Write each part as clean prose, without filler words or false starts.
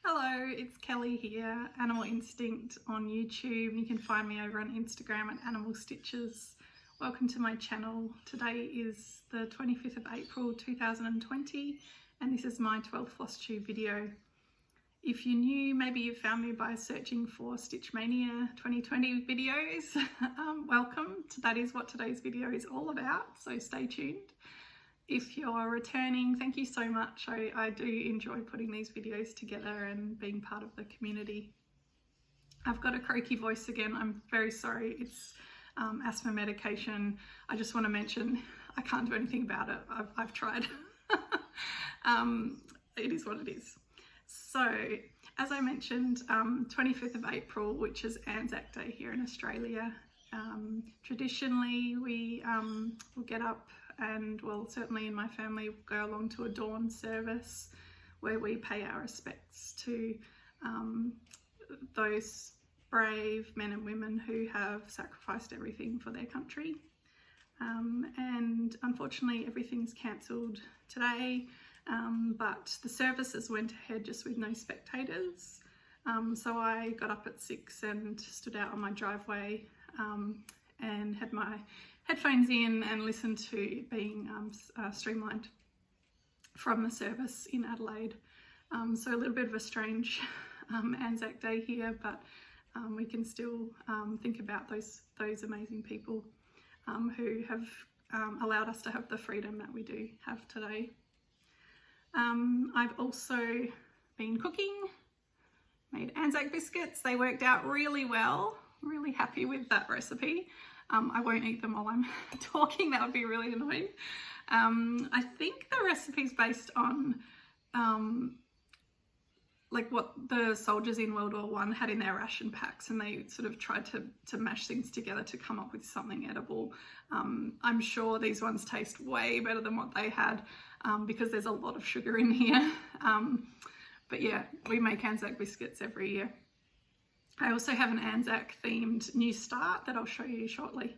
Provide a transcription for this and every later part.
Hello, it's Kelly here, Animal Instinct on YouTube. You can find me over on Instagram at Animal Stitches. Welcome to my channel. Today is the 25th of April 2020 and this is my 12th Flosstube video. If you're new, maybe you found me by searching for Stitch Maynia 2020 videos. Welcome. That is what today's video is all about, so stay tuned. If you're returning, thank you so much. I do enjoy putting these videos together and being part of the community. I've got a croaky voice again. I'm very sorry. It's asthma medication. I just want to mention I can't do anything about it. I've tried. It is what it is. So, as I mentioned, 25th of April, which is Anzac Day here in Australia. Traditionally, we will get up and, well, certainly in my family, go along to a dawn service where we pay our respects to those brave men and women who have sacrificed everything for their country. And unfortunately, everything's cancelled today, but the services went ahead just with no spectators. So I got up at 6 and stood out on my driveway and had my headphones in and listened to it being streamlined from the service in Adelaide. So a little bit of a strange Anzac Day here, but we can still think about those amazing people who have allowed us to have the freedom that we do have today. I've also been cooking, made Anzac biscuits. They worked out really well. Really happy with that recipe. I won't eat them while I'm talking, that would be really annoying. I think the recipe's based on like what the soldiers in World War I had in their ration packs, and they sort of tried to mash things together to come up with something edible. I'm sure these ones taste way better than what they had because there's a lot of sugar in here. But yeah, we make Anzac biscuits every year. I also have an Anzac themed new start that I'll show you shortly.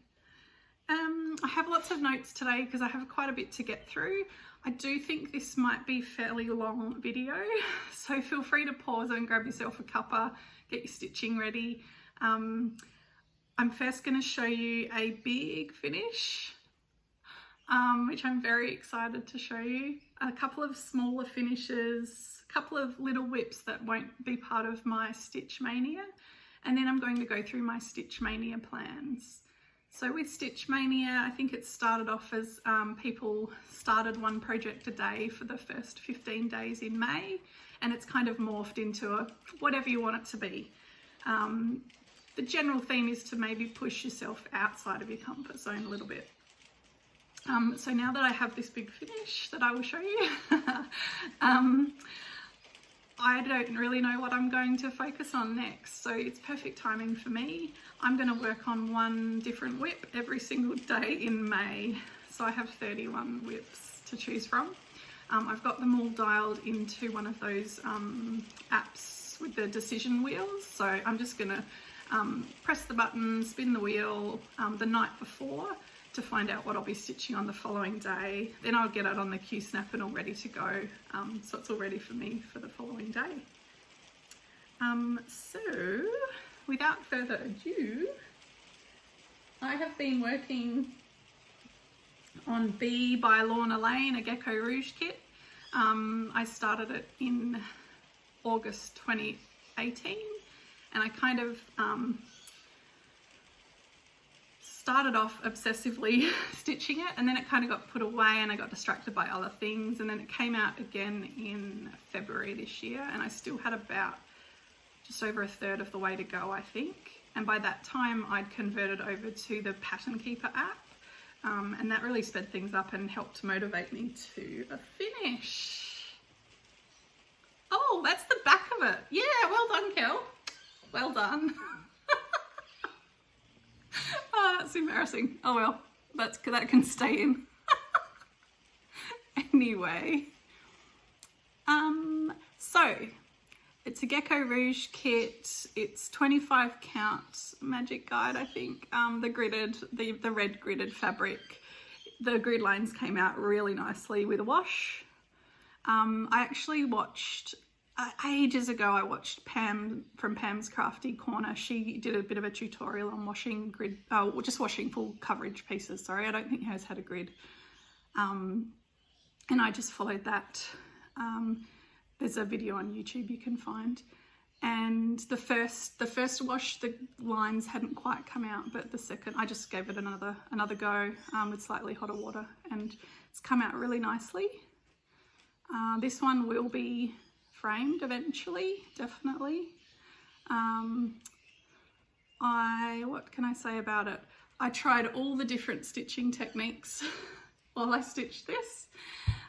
I have lots of notes today because I have quite a bit to get through. I do think this might be a fairly long video, so feel free to pause and grab yourself a cuppa, get your stitching ready. I'm first going to show you a big finish, which I'm very excited to show you. A couple of smaller finishes, a couple of little WIPs that won't be part of my Stitch Maynia, and then I'm going to go through my Stitch Maynia plans. So with Stitch Maynia, I think it started off as people started one project a day for the first 15 days in May, and it's kind of morphed into a whatever you want it to be. The general theme is to maybe push yourself outside of your comfort zone a little bit. So now that I have this big finish that I will show you, I don't really know what I'm going to focus on next, so it's perfect timing for me. I'm going to work on one different WIP every single day in May, so I have 31 WIPs to choose from. I've got them all dialed into one of those apps with the decision wheels, so I'm just going to press the button, spin the wheel the night before to find out what I'll be stitching on the following day. Then I'll get it on the Q-snap and all ready to go, so it's all ready for me for the following day. So without further ado, I have been working on Bee by Lorna Lane, a Gecko Rouge kit. I started it in August 2018, and I kind of started off obsessively stitching it, and then it kind of got put away and I got distracted by other things, and then it came out again in February this year, and I still had about just over a third of the way to go, I think. And by that time I'd converted over to the Pattern Keeper app, and that really sped things up and helped motivate me to a finish. Oh, that's the back of it. Yeah, well done, Kel. Well done. Oh, that's embarrassing. Oh well, that can stay in. Anyway, so it's a Gecko Rouge kit. It's 25 count Magic Guide, I think. The red gridded fabric. The grid lines came out really nicely with a wash. I actually watched ages ago I watched Pam from Pam's Crafty Corner. She did a bit of a tutorial on washing grid, just washing full coverage pieces, sorry. I don't think hers had a grid. And I just followed that. There's a video on YouTube you can find. And the first wash, the lines hadn't quite come out, but the second, I just gave it another go with slightly hotter water, and it's come out really nicely. This one will be framed eventually, definitely. What can I say about it? I tried all the different stitching techniques while I stitched this.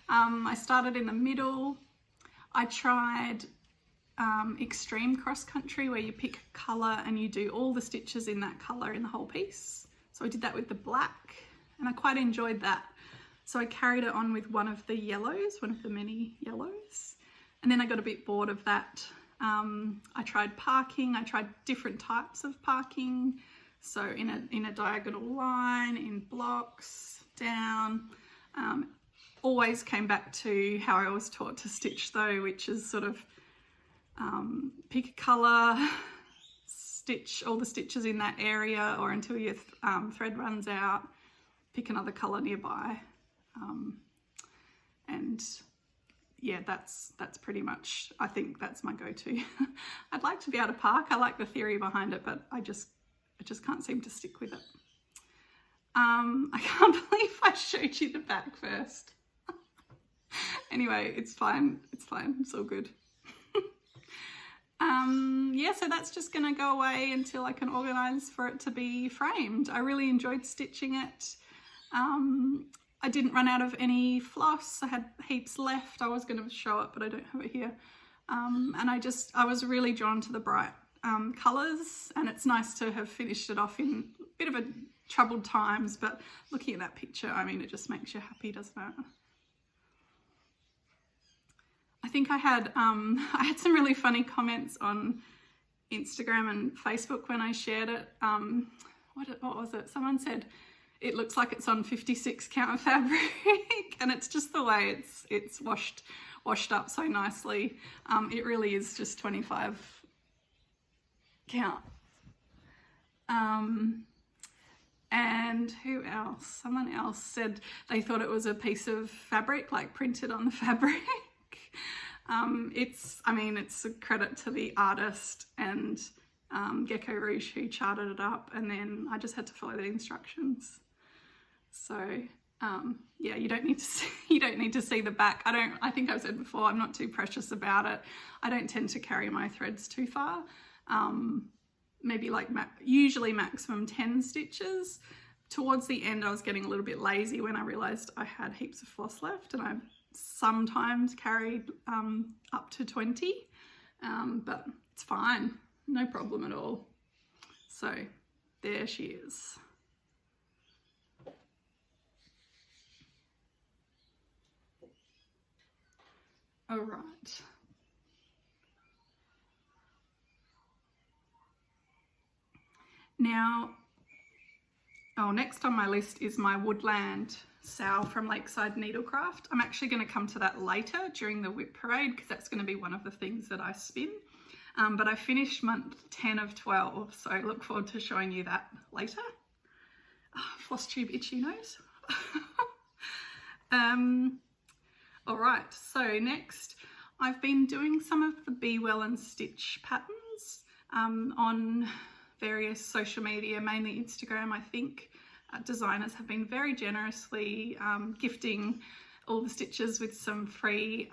I started in the middle. I tried extreme cross country, where you pick a colour and you do all the stitches in that colour in the whole piece. So I did that with the black, and I quite enjoyed that. So I carried it on with one of the yellows, one of the many yellows, and then I got a bit bored of that. I tried parking. I tried different types of parking, so in a diagonal line, in blocks, down. Always came back to how I was taught to stitch though, which is sort of pick a colour, stitch all the stitches in that area or until your thread runs out, pick another colour nearby, and yeah, that's pretty much, I think that's my go-to. I'd like to be able to park. I like the theory behind it, but I just can't seem to stick with it. I can't believe I showed you the back first. Anyway, it's fine, it's all good. Yeah, so that's just gonna go away until I can organise for it to be framed. I really enjoyed stitching it. I didn't run out of any floss. I had heaps left. I was gonna show it, but I don't have it here. And I was really drawn to the bright colours, and it's nice to have finished it off in a bit of a troubled times, but looking at that picture, I mean, it just makes you happy, doesn't it? I think I had some really funny comments on Instagram and Facebook when I shared it. What was it? Someone said it looks like it's on 56 count fabric, and it's just the way it's washed up so nicely. It really is just 25 count. And who else? Someone else said they thought it was a piece of fabric, like printed on the fabric. It's a credit to the artist and Gecko Rouge who charted it up, and then I just had to follow the instructions. So yeah, you don't need to see the back. I think I've said before, I'm not too precious about it. I don't tend to carry my threads too far. Maybe like usually maximum 10 stitches. Towards the end I was getting a little bit lazy when I realized I had heaps of floss left, and I sometimes carried up to 20, but it's fine, no problem at all. So there she is. All right. Now, next on my list is my Woodland Sow from Lakeside Needlecraft. I'm actually going to come to that later during the WIP parade, because that's going to be one of the things that I spin. But I finished month 10 of 12, so I look forward to showing you that later. Flosstube itchy nose. All right, so next I've been doing some of the Be Well and Stitch patterns on various social media, mainly Instagram, I think. Designers have been very generously gifting all the stitches with some free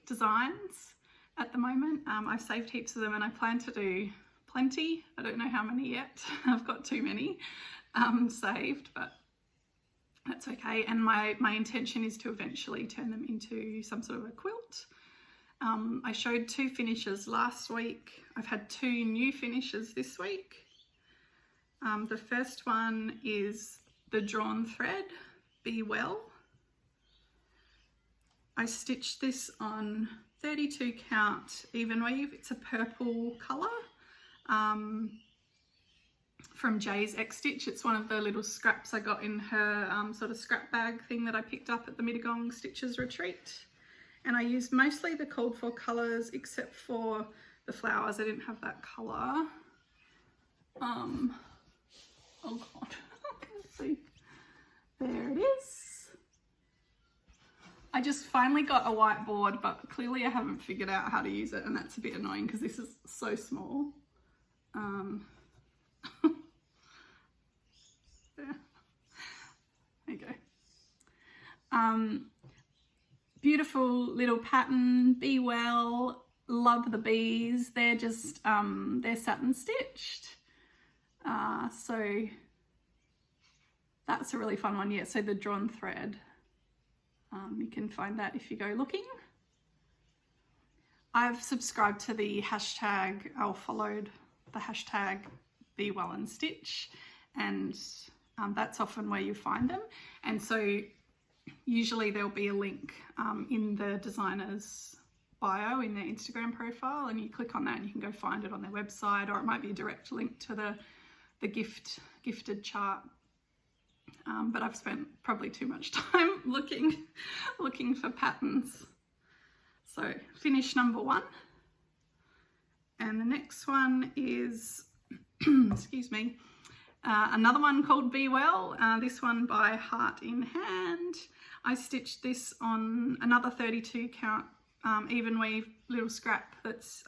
designs at the moment. I've saved heaps of them, and I plan to do plenty. I don't know how many yet. I've got too many saved, but that's okay. And my intention is to eventually turn them into some sort of a quilt. I showed 2 finishes last week. I've had 2 new finishes this week. The first one is the drawn thread, Be Well. I stitched this on 32 count even weave. It's a purple colour from Jay's X Stitch. It's one of the little scraps I got in her sort of scrap bag thing that I picked up at the Mittagong Stitches retreat. And I used mostly the called for colours, except for the flowers. I didn't have that colour. Oh God, I can't see. There it is. I just finally got a whiteboard, but clearly I haven't figured out how to use it, and that's a bit annoying because this is so small. There you go. Beautiful little pattern. Be well. Love the bees. They're just they're satin stitched. So that's a really fun one. Yeah, so the drawn thread. You can find that if you go looking. I've subscribed to the hashtag, or followed the hashtag Be Well and Stitch, and that's often where you find them. And so usually there'll be a link in the designer's bio in their Instagram profile, and you click on that and you can go find it on their website, or it might be a direct link to the gifted chart. But I've spent probably too much time looking for patterns. So finish number 1. And the next one is, excuse me, another one called Be Well. This one by Heart in Hand. I stitched this on another 32 count even weave little scrap that's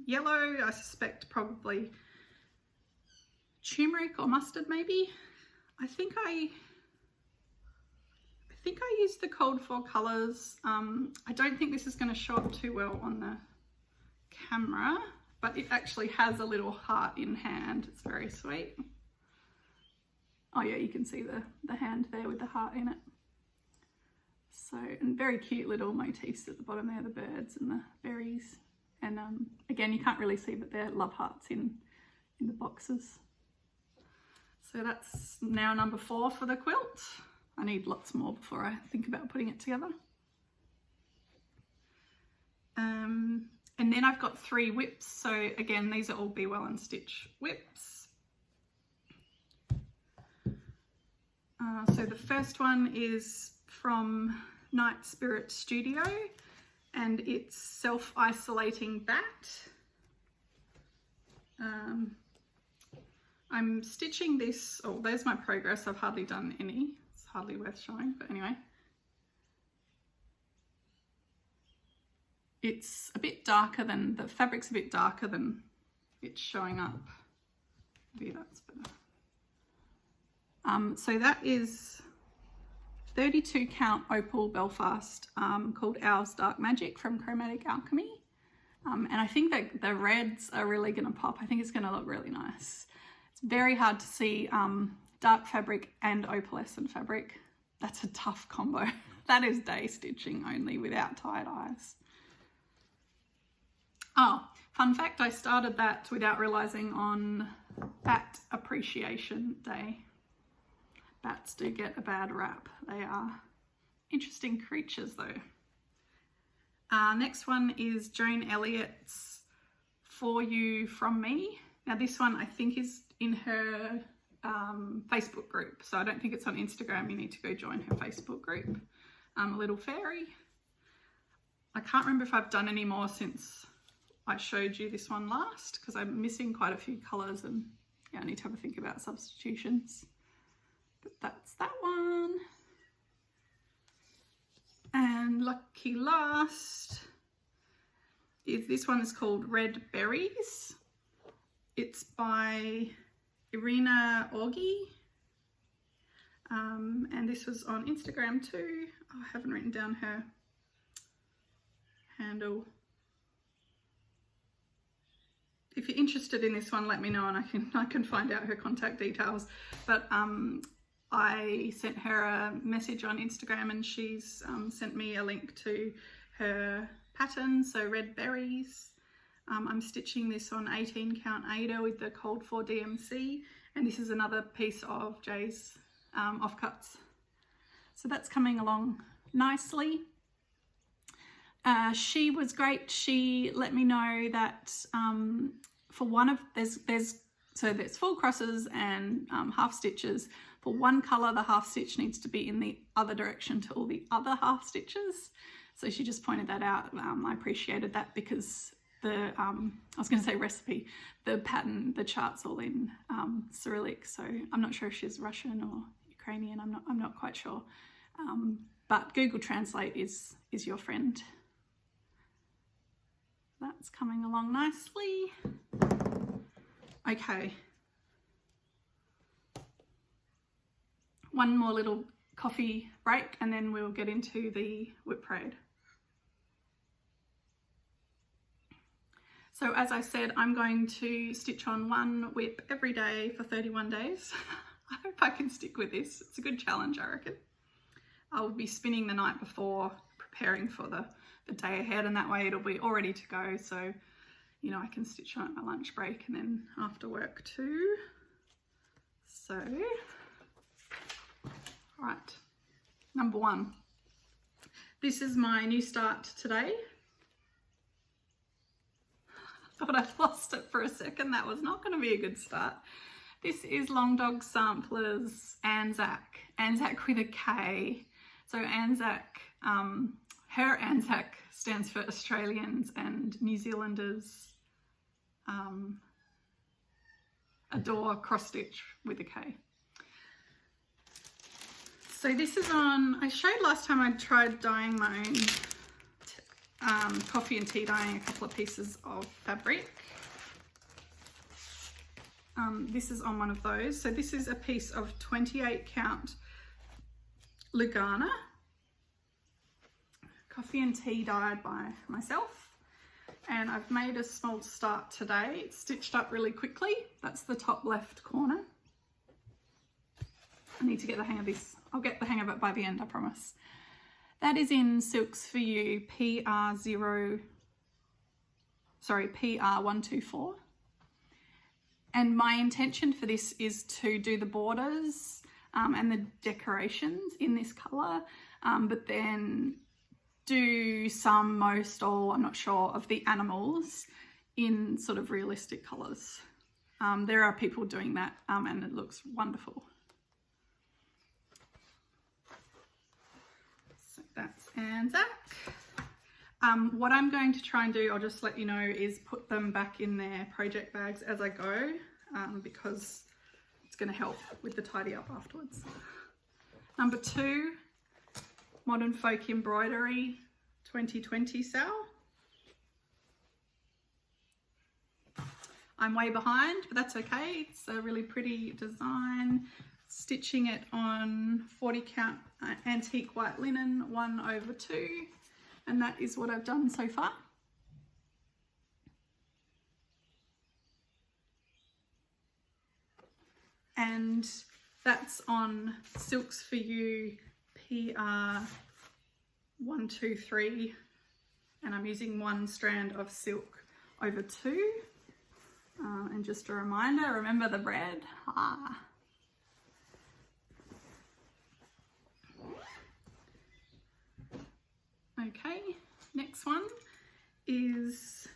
yellow. I suspect probably turmeric or mustard maybe. I think I used the cold for colours. I don't think this is going to show up too well on the camera, but it actually has a little heart in hand. It's very sweet. Oh yeah, you can see the hand there with the heart in it. So, and very cute little motifs at the bottom there, the birds and the berries. And again, you can't really see, but they're love hearts in the boxes. So that's now number 4 for the quilt. I need lots more before I think about putting it together. And then I've got 3 WIPs. So again, these are all Be Well and Stitch WIPs. So the first one is from Night Spirit Studio, and it's self-isolating bat. I'm stitching this, oh, there's my progress. I've hardly done any. It's hardly worth showing, but anyway. It's a bit darker than, the fabric's a bit darker than it's showing up. Maybe that's better. So that is 32 count opal Belfast called Ours Dark Magic from Chromatic Alchemy. And I think that the reds are really going to pop. I think it's going to look really nice. It's very hard to see dark fabric and opalescent fabric. That's a tough combo. That is day stitching only without tie-dyes. Oh, fun fact, I started that without realising on Bat Appreciation Day. Bats do get a bad rap. They are interesting creatures though. Next one is Joan Elliott's For You From Me. Now this one I think is in her Facebook group, so I don't think it's on Instagram. You need to go join her Facebook group. Little Fairy. I can't remember if I've done any more since I showed you this one last, because I'm missing quite a few colours, and yeah, I need to have a think about substitutions. But that's that one. And lucky last is this one is called Red Berries. It's by Irina Orgi. And this was on Instagram too. Oh, I haven't written down her handle. If you're interested in this one, let me know and I can find out her contact details. But I sent her a message on Instagram, and she's sent me a link to her pattern, so Red Berries. I'm stitching this on 18 count Ada with the Cold for DMC, and this is another piece of Jay's offcuts. So that's coming along nicely. She was great. She let me know that for one of, there's full crosses and half stitches. For one colour, the half stitch needs to be in the other direction to all the other half stitches. So she just pointed that out. I appreciated that because the, I was going to say recipe, the pattern, the chart's all in Cyrillic. So I'm not sure if she's Russian or Ukrainian. I'm not quite sure. But Google Translate is your friend. That's coming along nicely. Okay. One more little coffee break and then we'll get into the WIP parade. So as I said, I'm going to stitch on one WIP every day for 31 days. I hope I can stick with this. It's a good challenge, I reckon. I'll be spinning the night before, preparing for the day ahead, and that way it'll be all ready to go. So, you know, I can stitch on at my lunch break and then after work too. So, right, number one. This is my new start today. Thought I'd lost it for a second. That was not going to be a good start. This is Long Dog Samplers Anzac. Anzac with a K. So Anzac, her Anzac stands for Australians and New Zealanders adore cross stitch with a K. So this is on, I showed last time I tried dyeing my own coffee and tea dyeing a couple of pieces of fabric. This is on one of those. So this is a piece of 28 count Lugana, coffee and tea dyed by myself, and I've made a small start today. It's stitched up really quickly. That's the top left corner. I need to get the hang of this. I'll get the hang of it by the end, I promise. That is in Silks for You PR124. And my intention for this is to do the borders and the decorations in this colour, but then do some, most, or I'm not sure, of the animals in sort of realistic colours. There are people doing that and it looks wonderful. So that's Anzac. What I'm going to try and do, I'll just let you know, is put them back in their project bags as I go, because it's going to help with the tidy up afterwards. Number 2, Modern Folk Embroidery 2020 sale. I'm way behind, but that's okay. It's a really pretty design. Stitching it on 40 count antique white linen 1/2. And that is what I've done so far. And that's on Silks for You PR123. And I'm using 1 strand of silk over 2. And just a reminder, remember the bread. Okay, next one is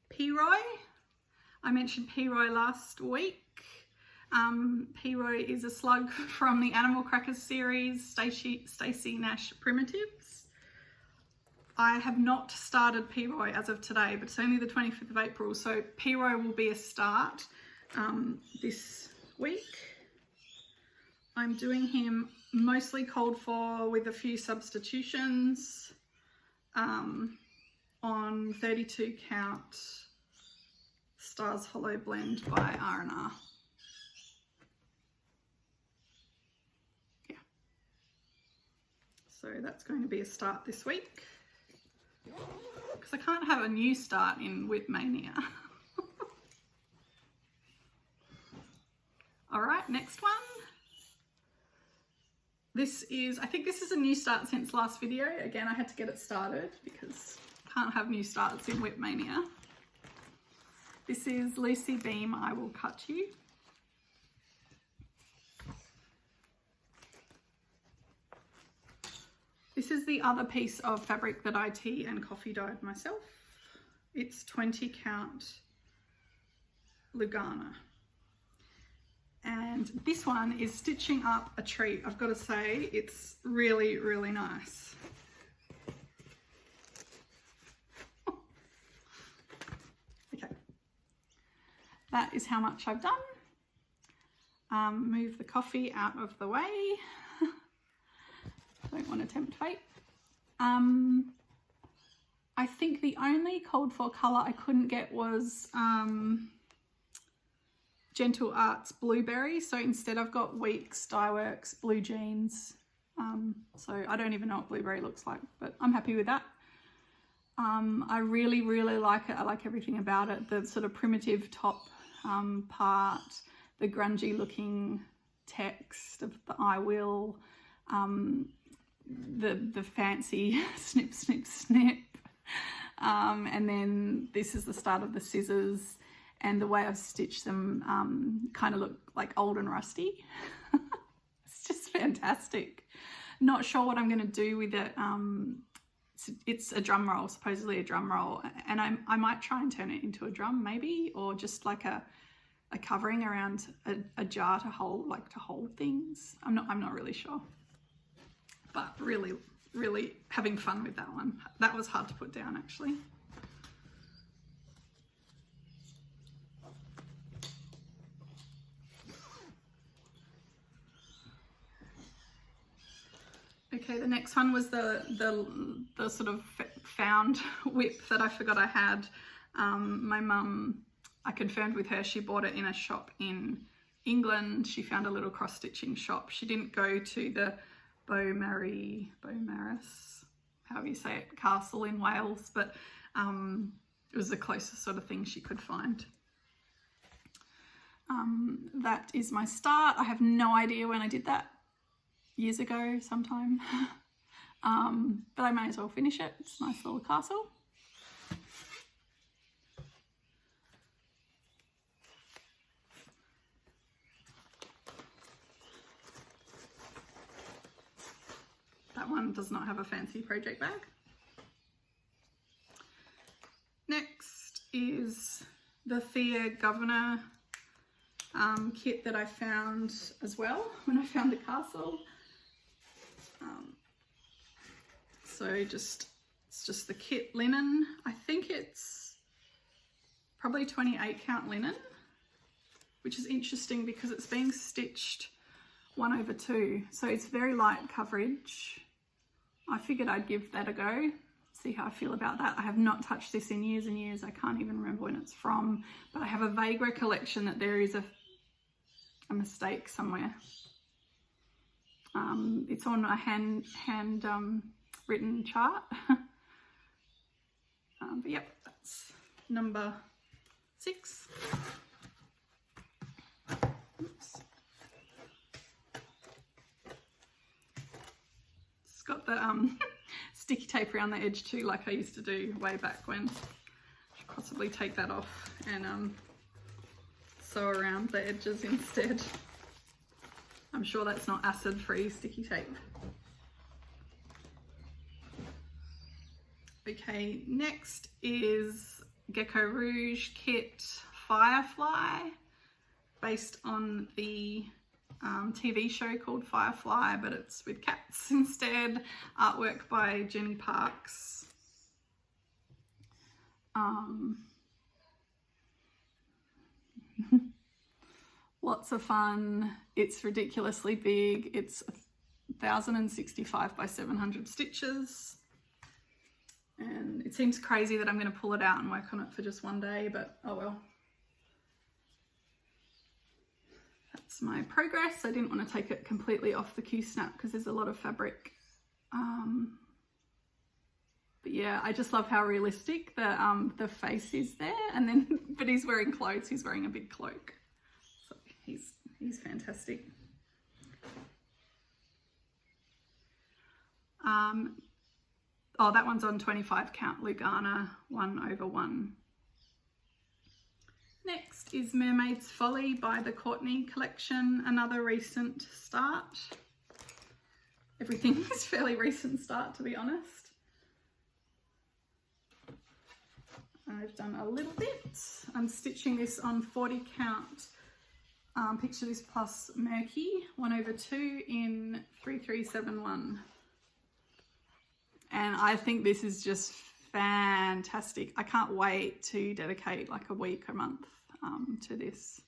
P-Roy. I mentioned P-Roy last week. P-Roy is a slug from the Animal Crackers series, Stacey Nash Primitives. I have not started P-Roy as of today, but it's only the 25th of April, so P-Roy will be a start this week. I'm doing him mostly cold for with a few substitutions on 32 count Stars Hollow Blend by R&R. Yeah. So that's going to be a start this week, because I can't have a new start in WIP Mania. All right, next one. This is, I think this is a new start since last video. Again, I had to get it started because I can't have new starts in WIP Mania. This is Lucy Beam, I Will Cut You. This is the other piece of fabric that I tea and coffee dyed myself. It's 20 count Lugana. And this one is stitching up a treat. I've got to say, it's really, really nice. that is how much I've done. Move the coffee out of the way. Don't want to tempt fate. I think the only called for colour I couldn't get was Gentle Arts Blueberry. So instead I've got Weeks Dyeworks Blue Jeans. So I don't even know what blueberry looks like, but I'm happy with that. I really, really like it. I like everything about it. The sort of primitive top part, the grungy looking text of the I will, the fancy snip, snip, snip. And then this is the start of the scissors, and the way I've stitched them kind of look like old and rusty. It's just fantastic. Not sure what I'm going to do with it. It's a drum roll, supposedly a drum roll, and I might try and turn it into a drum maybe, or just like a covering around a jar to hold things. I'm not really sure, but really having fun with that one. That was hard to put down actually. Okay, the next one was the sort of found WIP that I forgot I had. My mum, I confirmed with her, she bought it in a shop in England. She found a little cross-stitching shop. She didn't go to the Beaumaris, however you say it, castle in Wales, but it was the closest sort of thing she could find. That is my start. I have no idea when I did that. Years ago sometime. But I may as well finish it. It's a nice little castle. That one does not have a fancy project bag. Next is the Thea Governor kit that I found as well when I found the castle. So it's just the kit linen. I think it's probably 28 count linen, which is interesting because it's being stitched 1/2, so it's very light coverage. I figured I'd give that a go, see how I feel about that. I have not touched this in years and years. I can't even remember when it's from, but I have a vague recollection that there is a mistake somewhere. It's on a hand written chart. But yep, that's number 6. Oops. It's got the sticky tape around the edge too, like I used to do way back when. Should possibly take that off and sew around the edges instead. I'm sure that's not acid-free sticky tape. Okay, next is Gecko Rouge kit Firefly, based on the TV show called Firefly, but it's with cats instead. Artwork by Jenny Parks. Lots of fun. It's ridiculously big. It's 1065 by 700 stitches. And it seems crazy that I'm going to pull it out and work on it for just one day, but oh well. That's my progress. I didn't want to take it completely off the Q-snap because there's a lot of fabric. But yeah, I just love how realistic the face is there. And then, but he's wearing clothes. He's wearing a big cloak. So he's fantastic. Oh, that one's on 25 count Lugana 1/1. Next is Mermaid's Foly by the Courtney collection, another recent start. Everything is fairly recent start, to be honest. I've done a little bit. I'm stitching this on 40 count Picture This Plus Murky 1/2 in 3371. And I think this is just fantastic. I can't wait to dedicate like a week, a month to this.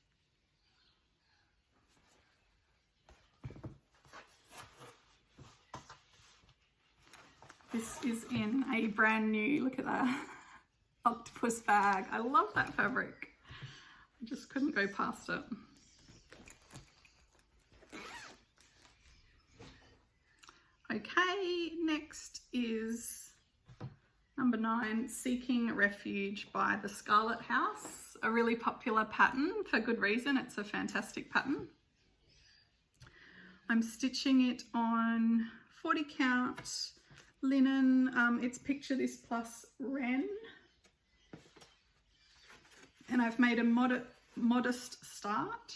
This is in a brand new, look at that, octopus bag. I love that fabric. I just couldn't go past it. Okay, next is number 9, Seeking Refuge by the Scarlet House. A really popular pattern for good reason. It's a fantastic pattern. I'm stitching it on 40 count linen. It's Picture This plus Ren. And I've made a modest start.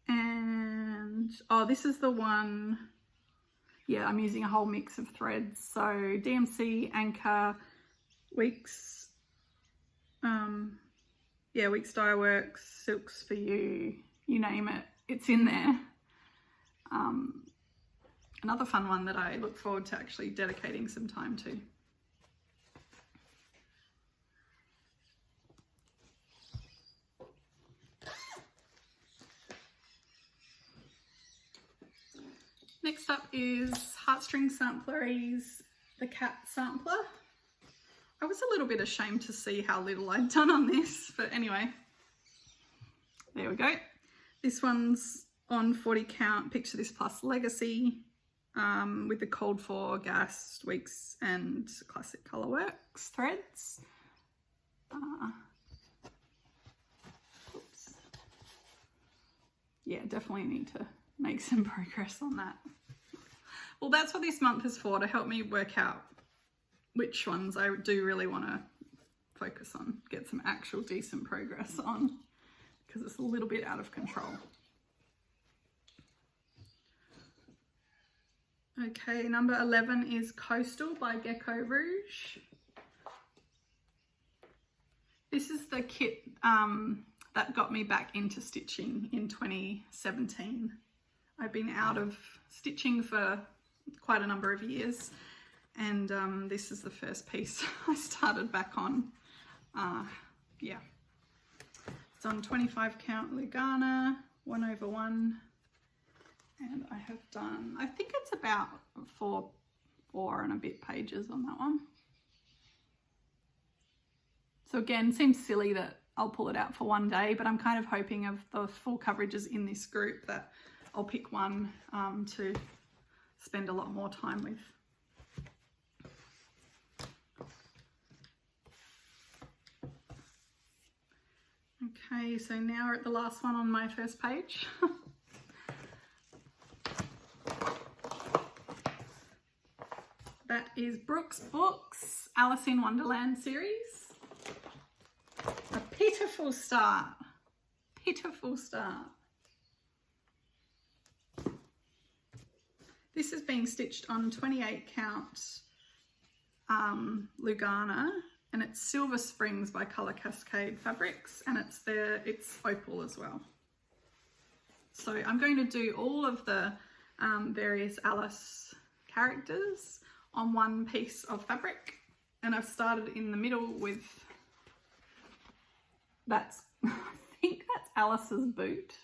And, oh, this is the one, yeah, I'm using a whole mix of threads. So DMC, Anchor, Weeks, Weeks Dye Works, Silks for You, you name it, it's in there. Another fun one that I look forward to actually dedicating some time to. Next up is Heartstring Sampleries, the Cat Sampler. I was a little bit ashamed to see how little I'd done on this, but anyway, there we go. This one's on 40 count, Picture This plus Legacy, with the Cold For, Gas, Weeks and Classic Colourworks threads. Oops. Yeah, definitely need to make some progress on that. Well, that's what this month is for, to help me work out which ones I do really want to focus on, get some actual decent progress on, because it's a little bit out of control. Okay, number 11 is Coastal by Gecko Rouge. This is the kit that got me back into stitching in 2017. I've been out of stitching for quite a number of years, and this is the first piece I started back on. Yeah, it's on 25 count Lugana, 1/1, and I have done, I think it's about four and a bit pages on that one. So again, seems silly that I'll pull it out for one day, but I'm kind of hoping of the full coverages in this group that I'll pick one to spend a lot more time with. Okay, so now we're at the last one on my first page. That is Brooks Books, Alice in Wonderland series. A pitiful start. Pitiful start. This is being stitched on 28 count Lugana, and it's Silver Springs by Colour Cascade Fabrics, and it's opal as well. So I'm going to do all of the various Alice characters on one piece of fabric, and I've started in the middle with, I think that's Alice's boot.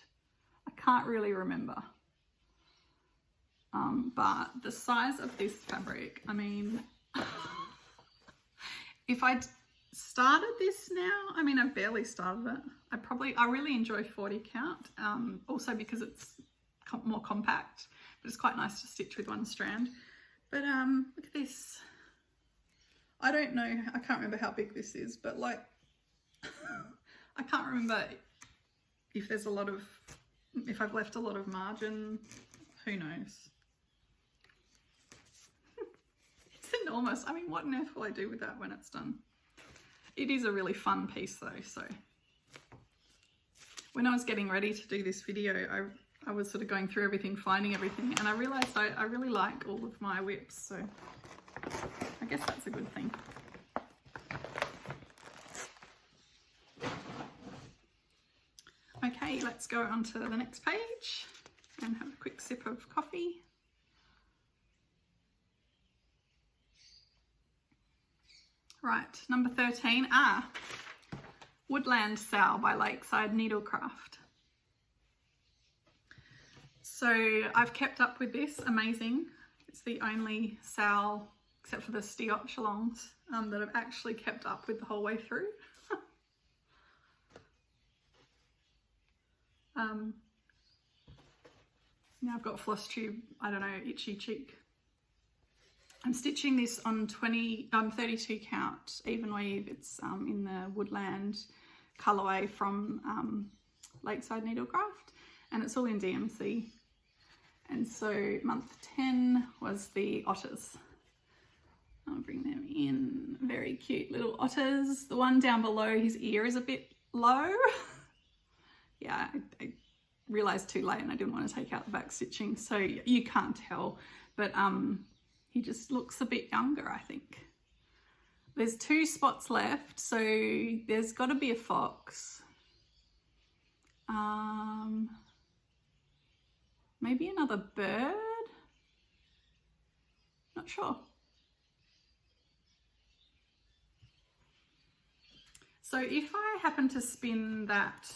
I can't really remember. But the size of this fabric, I mean, if I'd started this now, I mean, I've barely started it. I really enjoy 40 count, also because it's more compact, but it's quite nice to stitch with one strand. But look at this. I don't know, I can't remember how big this is, but like, I can't remember if there's if I've left a lot of margin, who knows. It's enormous. I mean, what on earth will I do with that when it's done? It is a really fun piece though, so. When I was getting ready to do this video, I was sort of going through everything, finding everything, and I realised I really like all of my WIPs, so I guess that's a good thing. Okay, let's go on to the next page and have a quick sip of coffee. Right, number 13, Woodland Sow by Lakeside Needlecraft. So I've kept up with this, amazing. It's the only sow, except for the Stiochelongs, that I've actually kept up with the whole way through. Now I've got Flosstube, I don't know, itchy cheek. I'm stitching this on 32 count even weave. It's in the Woodland colourway from Lakeside Needlecraft, and it's all in DMC. And so month 10 was the otters. I'll bring them in, very cute little otters. The one down below, his ear is a bit low. Yeah, I realised too late and I didn't want to take out the back stitching, so you can't tell, but he just looks a bit younger, I think. There's 2 spots left, so there's got to be a fox. Maybe another bird? Not sure. So if I happen to spin that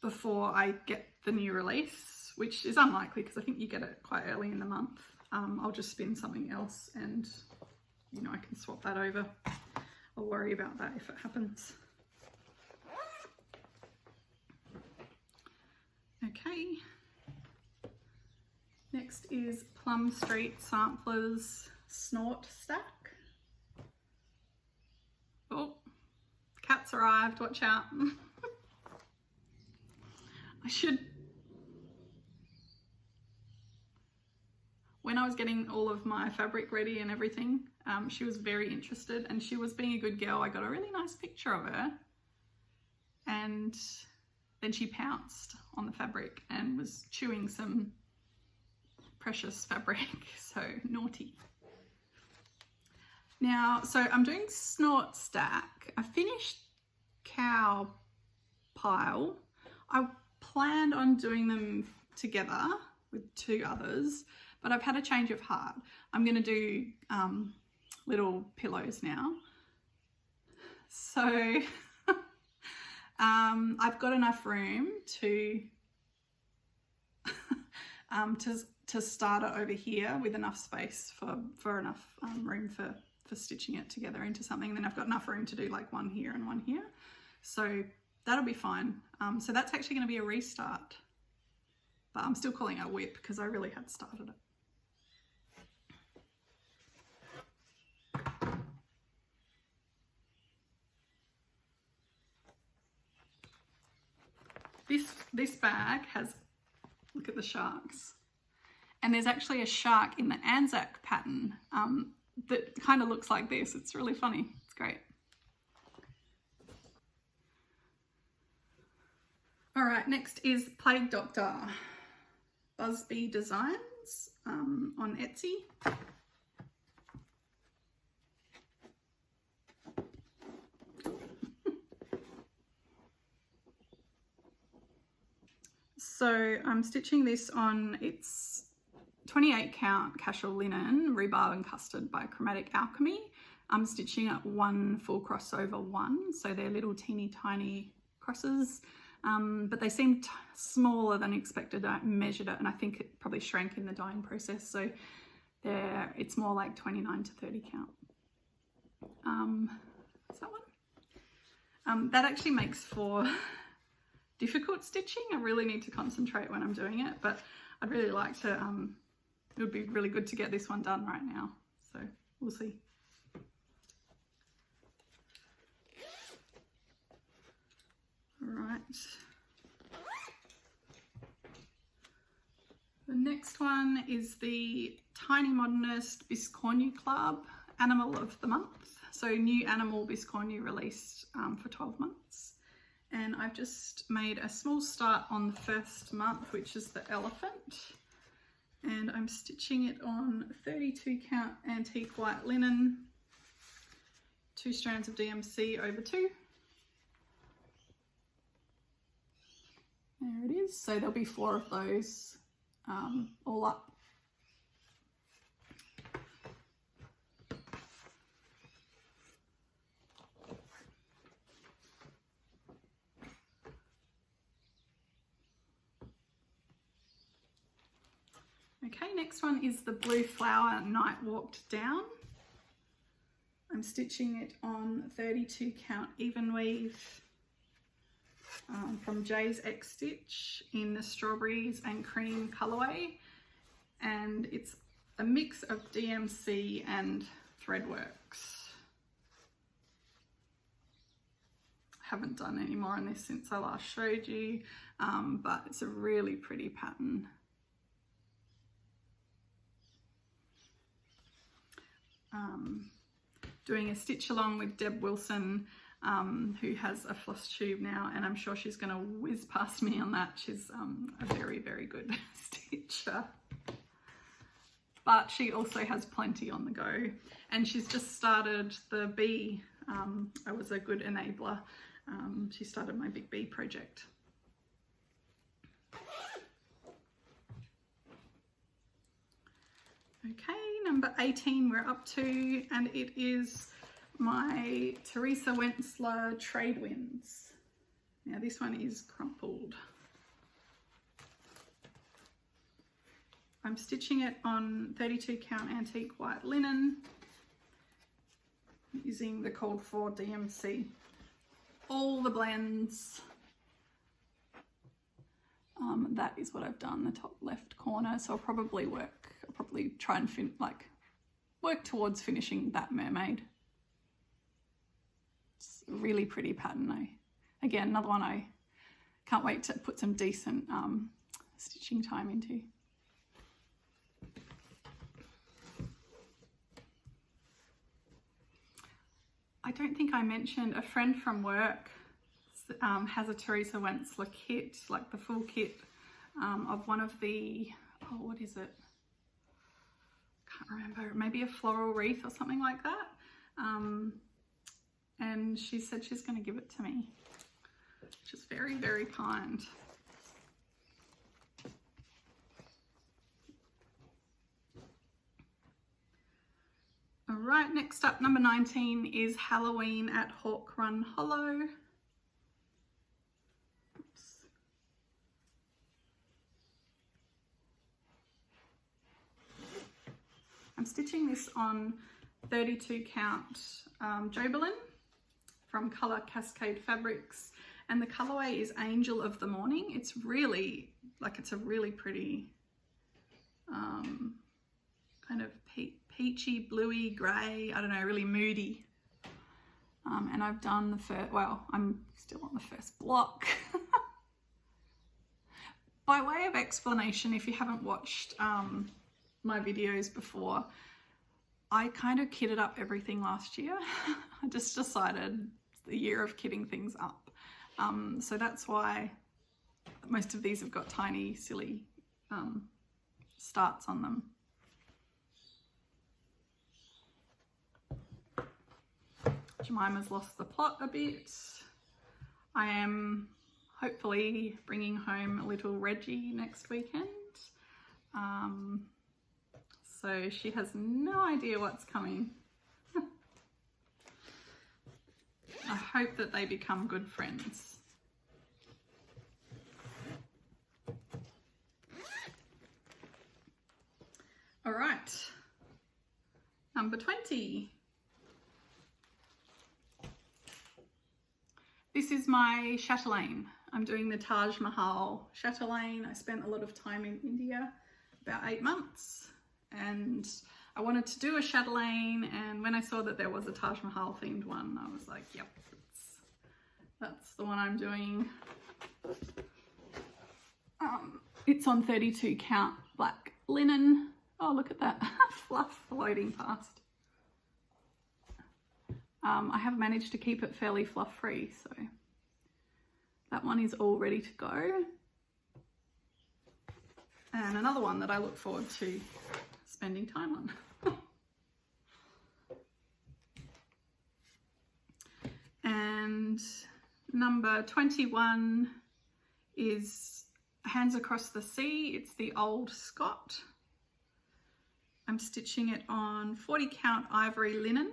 before I get the new release, which is unlikely because I think you get it quite early in the month, I'll just spin something else and, you know, I can swap that over. I'll worry about that if it happens. Okay. Next is Plum Street Samplers Snort Stack. Oh, cat's arrived, watch out. When I was getting all of my fabric ready and everything, she was very interested and she was being a good girl. I got a really nice picture of her and then she pounced on the fabric and was chewing some precious fabric, so naughty. Now, so I'm doing Snort Stack. I finished Cow Pile. I planned on doing them together with 2 others, but I've had a change of heart. I'm going to do little pillows now. So I've got enough room to to start it over here with enough space for enough room for stitching it together into something. And then I've got enough room to do like one here and one here. So that'll be fine. So that's actually going to be a restart, but I'm still calling it a WIP because I really had started it. This bag has, look at the sharks. And there's actually a shark in the Anzac pattern that kind of looks like this. It's really funny. It's great. All right, next is Plague Doctor Busby Designs on Etsy. So I'm stitching this on its 28 count casual linen, rhubarb and custard by Chromatic Alchemy. I'm stitching at 1 full cross over 1, so they're little teeny tiny crosses, but they seem smaller than expected. I measured it and I think it probably shrank in the dyeing process, so it's more like 29 to 30 count. Is that one? That actually makes for difficult stitching. I really need to concentrate when I'm doing it, but I'd really like to, it would be really good to get this one done right now, so we'll see. All right. The next one is the Tiny Modernist Biscornu Club Animal of the Month. So new animal Biscornu released for 12 months. And I've just made a small start on the first month, which is the elephant. And I'm stitching it on 32 count antique white linen, 2 strands of DMC over 2. There it is. So there'll be 4 of those all up. Okay, next one is the Blue Flower Night Walked Down. I'm stitching it on 32 count even weave from Jay's X Stitch in the Strawberries and Cream colourway, and it's a mix of DMC and Threadworks. Haven't done any more on this since I last showed you, but it's a really pretty pattern. Doing a stitch along with Deb Wilson, who has a Flosstube now, and I'm sure she's going to whiz past me on that. She's a very, very good stitcher. But she also has plenty on the go. And she's just started the bee. I was a good enabler. She started my big bee project. Okay, number 18 we're up to, and it is my Teresa Wentzler Trade Winds. Now this one is crumpled. I'm stitching it on 32 count antique white linen using the called for DMC. All the blends. That is what I've done, the top left corner. So I'll probably try and work towards finishing that Mermaid. It's a really pretty pattern. Again, another one I can't wait to put some decent stitching time into. I don't think I mentioned, a friend from work has a Teresa Wentzler kit, like the full kit of one of the, oh, what is it? Can't remember, maybe a floral wreath or something like that. And she said she's going to give it to me, which is very, very kind. All right, next up, number 19 is Halloween at Hawk Run Hollow. Oops. I'm stitching this on 32 count Joberlin from Colour Cascade Fabrics, and the colourway is Angel of the Morning. It's really, it's a really pretty kind of peachy, bluey, grey, I don't know, really moody. And I've done the first, well, I'm still on the first block. By way of explanation, if you haven't watched my videos before, I kind of kitted up everything last year. I just decided it's the year of kitting things up. So that's why most of these have got tiny, silly starts on them. Jemima's lost the plot a bit. I am hopefully bringing home a little Reggie next weekend. So she has no idea what's coming. I hope that they become good friends. All right, number 20. This is my chatelaine. I'm doing the Taj Mahal chatelaine. I spent a lot of time in India, about 8 months, and I wanted to do a chatelaine, and when I saw that there was a Taj Mahal themed one, I was like, yep, that's the one I'm doing. It's on 32 count black linen. Oh, look at that fluff floating past. I have managed to keep it fairly fluff free, so that one is all ready to go. And another one that I look forward to spending time on. And number 21 is Hands Across the Sea. It's the Old Scott. I'm stitching it on 40 count ivory linen.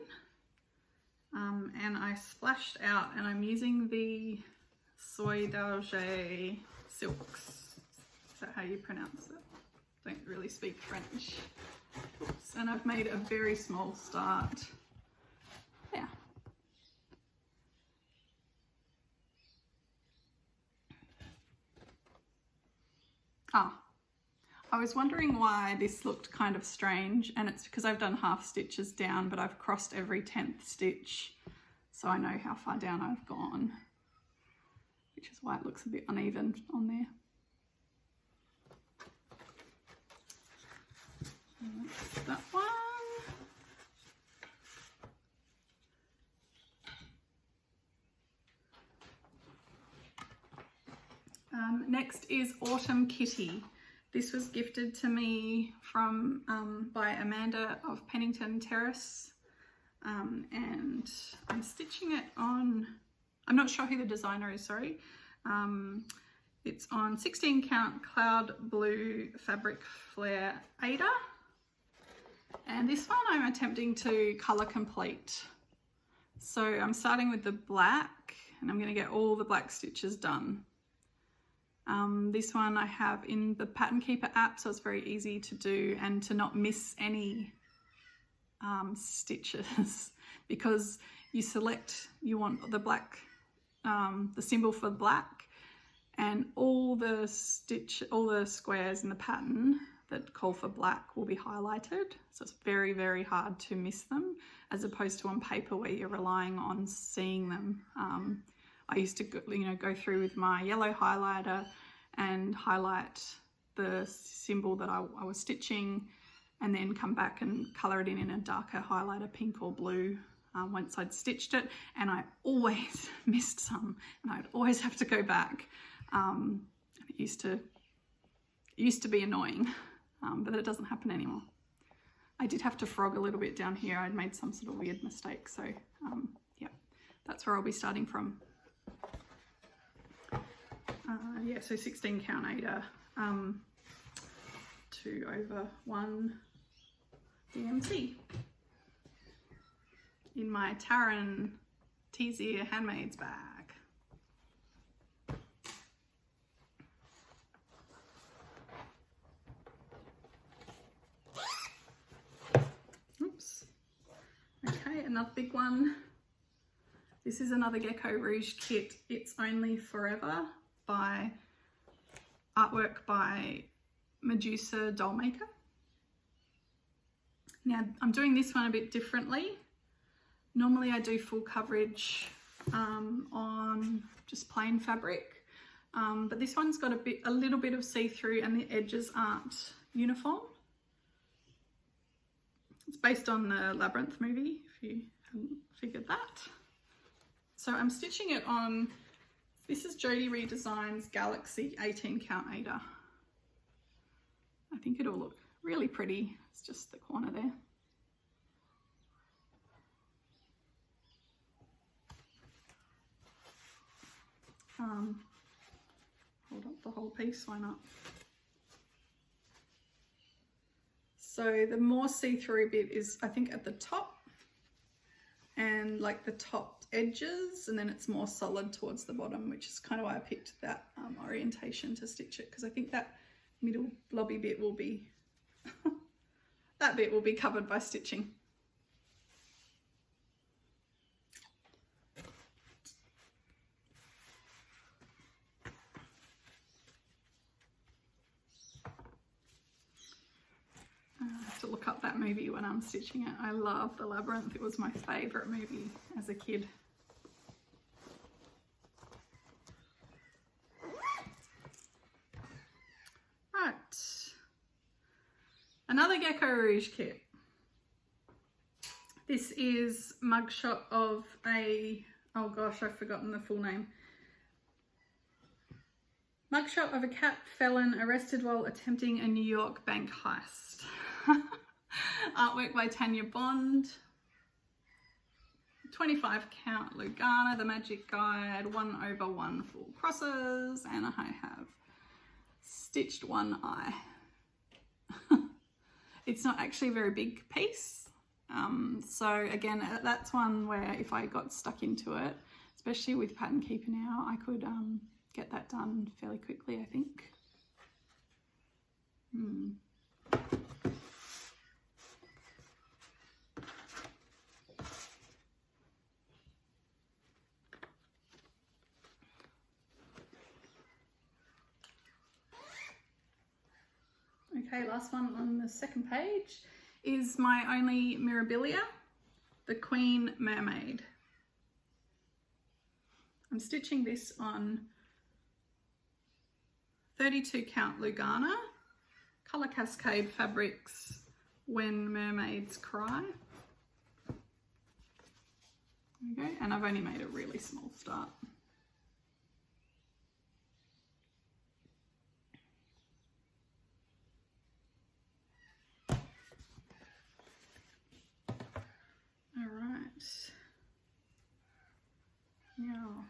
And I splashed out, and I'm using the Soy d'Alger silks. Is that how you pronounce it? don't really speak French. Oops. And I've made a very small start. Yeah. Ah, I was wondering why this looked kind of strange, and it's because I've done half stitches down, but I've crossed every 10th stitch, so I know how far down I've gone, which is why it looks a bit uneven on there. That's that one. Next is Autumn Kitty. This was gifted to me from by Amanda of Pennington Terrace, and I'm stitching it on, I'm not sure who the designer is, sorry. It's on 16 count cloud blue fabric flare Ada, and this one I'm attempting to colour complete. So I'm starting with the black, and I'm going to get all the black stitches done. This one I have in the Pattern Keeper app, so it's very easy to do and to not miss any stitches, because you select, you want the black, the symbol for black, and all the squares in the pattern that call for black will be highlighted, so it's very, very hard to miss them, as opposed to on paper where you're relying on seeing them. I used to go through with my yellow highlighter and highlight the symbol that I was stitching, and then come back and colour it in a darker highlighter, pink or blue, once I'd stitched it, and I always missed some, and I'd always have to go back. It used to be annoying, but it doesn't happen anymore. I did have to frog a little bit down here. I'd made some sort of weird mistake, so yeah, that's where I'll be starting from. Yeah, so 16 count Ada, 2/1 DMC in my Taryn Teasier Handmaids bag. Oops. Okay, another big one. This is another Gecko Rouge kit. It's Only Forever by artwork by Medusa Dollmaker. Now I'm doing this one a bit differently. Normally I do full coverage on just plain fabric, but this one's got a little bit of see-through and the edges aren't uniform. It's based on the Labyrinth movie, if you haven't figured that. So I'm stitching it on, this is Jodie Redesign's Galaxy 18 count Ada. I think it'll look really pretty. It's just the corner there. Hold up the whole piece, why not? So the more see-through bit is, I think, at the top and like the top edges, and then it's more solid towards the bottom, which is kind of why I picked that orientation to stitch it, because I think that middle blobby bit will be that bit will be covered by stitching. I have to look up that movie when I'm stitching it. I love The Labyrinth. It was my favourite movie as a kid. Right. Another Gecko Rouge kit. This is mugshot of a, oh gosh, I've forgotten the full name. Mugshot of a cat felon arrested while attempting a New York bank heist. Artwork by Tanya Bond. 25 count Lugana, the Magic Guide, 1/1 full crosses, and I have stitched one eye. It's not actually a very big piece. So again, that's one where if I got stuck into it, especially with Pattern Keeper now, I could get that done fairly quickly, I think. Okay, last one on the second page is my only Mirabilia, the Queen Mermaid. I'm stitching this on 32 count Lugana, Colour Cascade Fabrics, When Mermaids Cry. There we go, and I've only made a really small start. Now,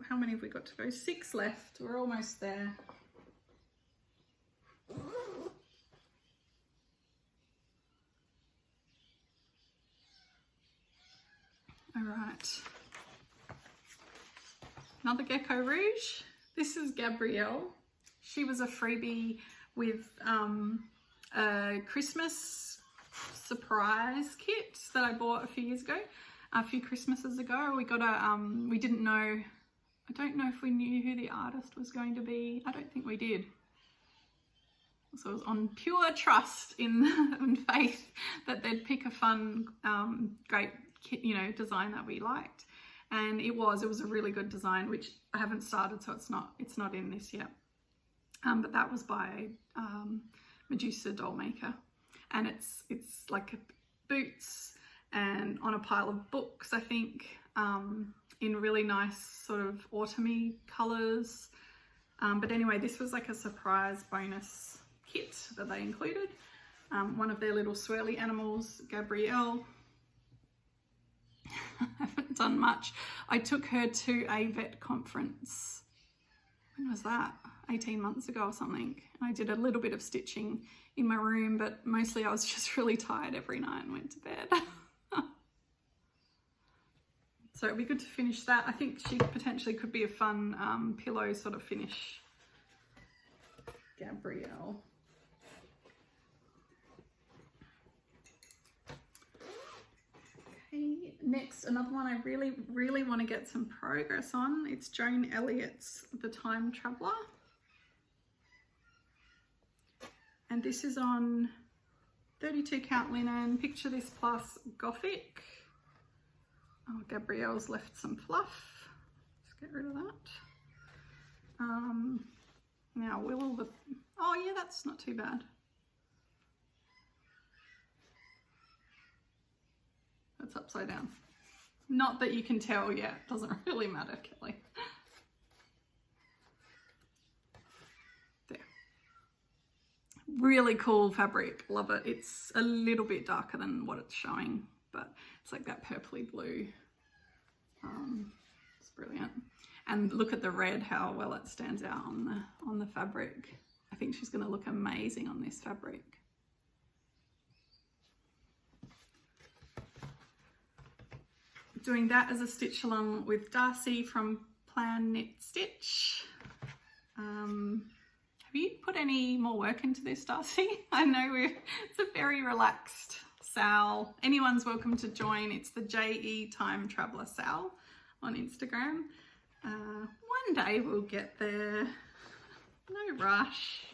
how many have we got to go? 6 left. We're almost there. All right. Another Gecko Rouge. This is Gabrielle. She was a freebie with a Christmas surprise kit that I bought a few Christmases ago. We got we didn't know, I don't know if we knew who the artist was going to be. I don't think we did. So it was on pure trust in faith that they'd pick a fun, great kit, design that we liked. And it was a really good design, which I haven't started, so it's not in this yet. But that was by Medusa Dollmaker, and it's like boots and on a pile of books, I think, in really nice sort of autumny colours. But anyway, this was like a surprise bonus kit that they included. One of their little swirly animals, Gabrielle. I haven't done much. I took her to a vet conference. When was that? 18 months ago or something. I did a little bit of stitching in my room, but mostly I was just really tired every night and went to bed. So it'd be good to finish that. I think she potentially could be a fun pillow sort of finish. Gabrielle. Okay, next, another one I really want to get some progress on. It's Joan Elliott's The Time Traveller. And this is on 32 count linen, Picture This Plus Gothic. Oh, Gabrielle's left some fluff. Let's get rid of that. Now, oh yeah, that's not too bad. That's upside down. Not that you can tell yet, doesn't really matter, Kelly. There. Really cool fabric, love it. It's a little bit darker than what it's showing, but it's like that purpley blue. It's brilliant. And look at the red, how well it stands out on the fabric. I think she's going to look amazing on this fabric. Doing that as a stitch along with Darcy from Plan Knit Stitch. Have you put any more work into this, Darcy? I know it's a very relaxed Sal. Anyone's welcome to join. It's the JE Time Traveller Sal on Instagram. One day we'll get there. No rush.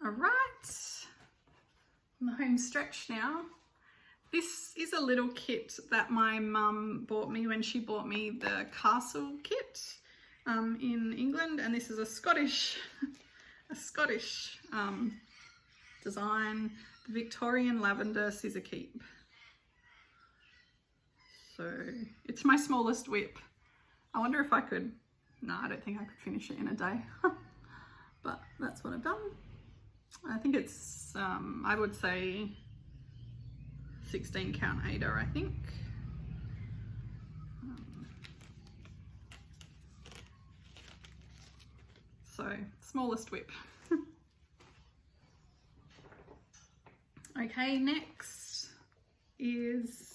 All right, on the home stretch now. This is a little kit that my mum bought me when she bought me the castle kit in England, and this is a Scottish design, the Victorian Lavender Scissor Keep. So it's my smallest WIP. I wonder if I could, no, I don't think I could finish it in a day, but that's what I've done. I think it's, I would say 16 count Ada, I think. So smallest WIP. Okay, next is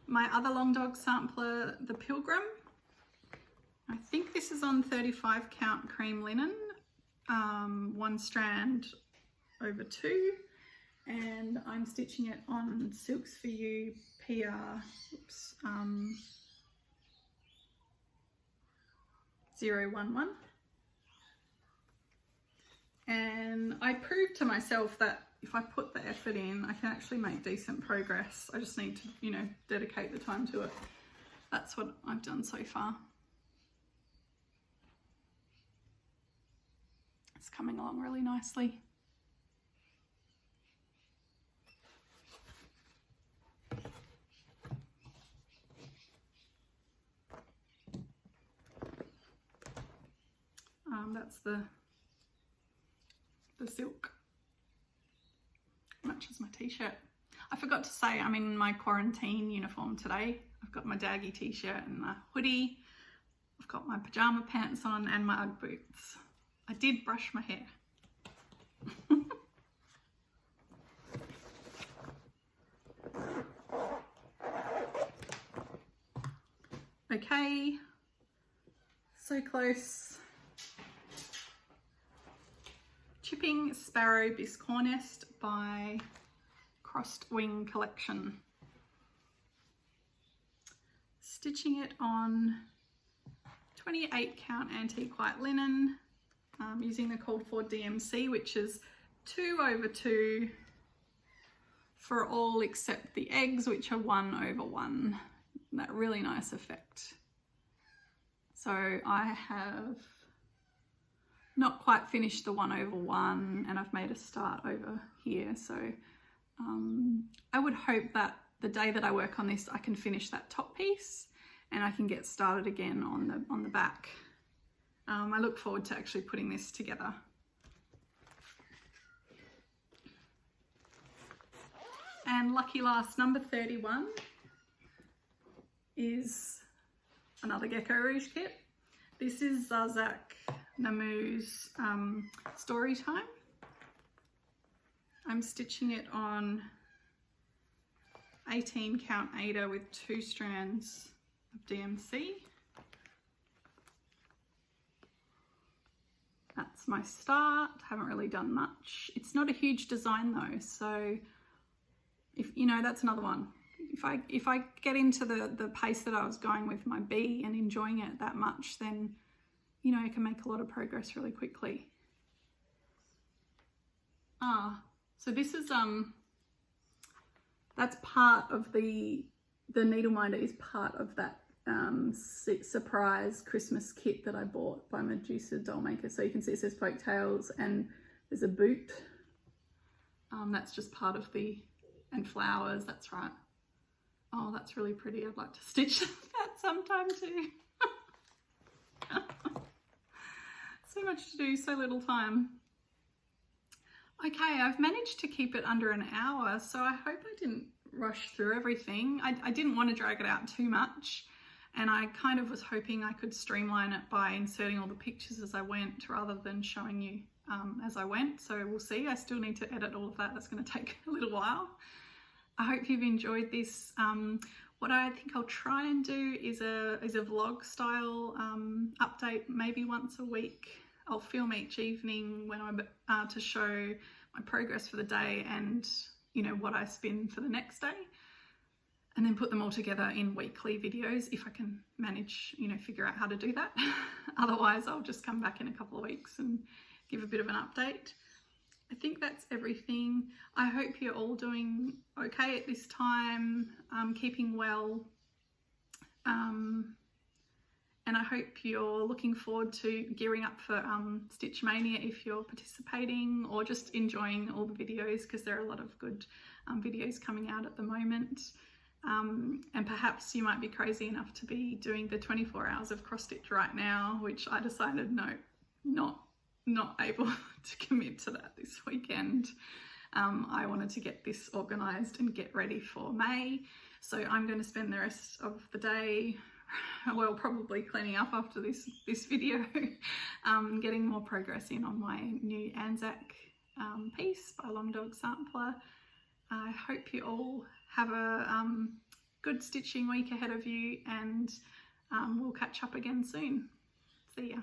my other long dog sampler, the Pilgrim. I think this is on 35 count cream linen, 1 strand over 2, and I'm stitching it on Silks For You PR 011. And I proved to myself that if I put the effort in, I can actually make decent progress. I just need to, you know, dedicate the time to it. That's what I've done so far. It's coming along really nicely. That's the silk. Matches my t-shirt. I forgot to say I'm in my quarantine uniform today. I've got my daggy t-shirt and my hoodie. I've got my pajama pants on and my Ugg boots. I did brush my hair. Okay, so close. Chipping Sparrow Bisque Nest by Crossed Wing Collection. Stitching it on 28 count antique white linen, using the called for DMC, which is 2/2 for all except the eggs, which are 1/1. That really nice effect. So I have not quite finished the 1/1 and I've made a start over here. So I would hope that the day that I work on this, I can finish that top piece and I can get started again on the back. I look forward to actually putting this together. And lucky last, number 31 is another Gecko Rouge kit. This is Zazak Namu's Story Time. I'm stitching it on 18 count Aida with 2 strands of DMC. That's my start. Haven't really done much. It's not a huge design though, so if you know, that's another one. If I get into the pace that I was going with my bee and enjoying it that much, then you know, I can make a lot of progress really quickly. So this is that's part of the needle minder is part of that surprise Christmas kit that I bought by Medusa Dollmaker. So you can see it says Folk Tales and there's a boot. That's just part of and flowers, that's right. Oh, that's really pretty. I'd like to stitch that sometime too. So much to do, so little time. Okay, I've managed to keep it under an hour, so I hope I didn't rush through everything. I didn't want to drag it out too much, and I kind of was hoping I could streamline it by inserting all the pictures as I went rather than showing you as I went. So we'll see. I still need to edit all of that. That's going to take a little while. I hope you've enjoyed this. What I think I'll try and do is a vlog style update, maybe once a week. I'll film each evening when I'm to show my progress for the day and you know what I spin for the next day, and then put them all together in weekly videos if I can manage, you know, figure out how to do that. Otherwise I'll just come back in a couple of weeks and give a bit of an update. I think that's everything. I hope you're all doing okay at this time, keeping well, and I hope you're looking forward to gearing up for Stitch Mania if you're participating, or just enjoying all the videos, because there are a lot of good videos coming out at the moment. And perhaps you might be crazy enough to be doing the 24 hours of cross stitch right now, which I decided no, not able to commit to that this weekend. I wanted to get this organised and get ready for May, so I'm going to spend the rest of the day, well, probably cleaning up after this video, getting more progress in on my new Anzac piece by Long Dog Sampler. I hope you all have a good stitching week ahead of you, and we'll catch up again soon. See ya.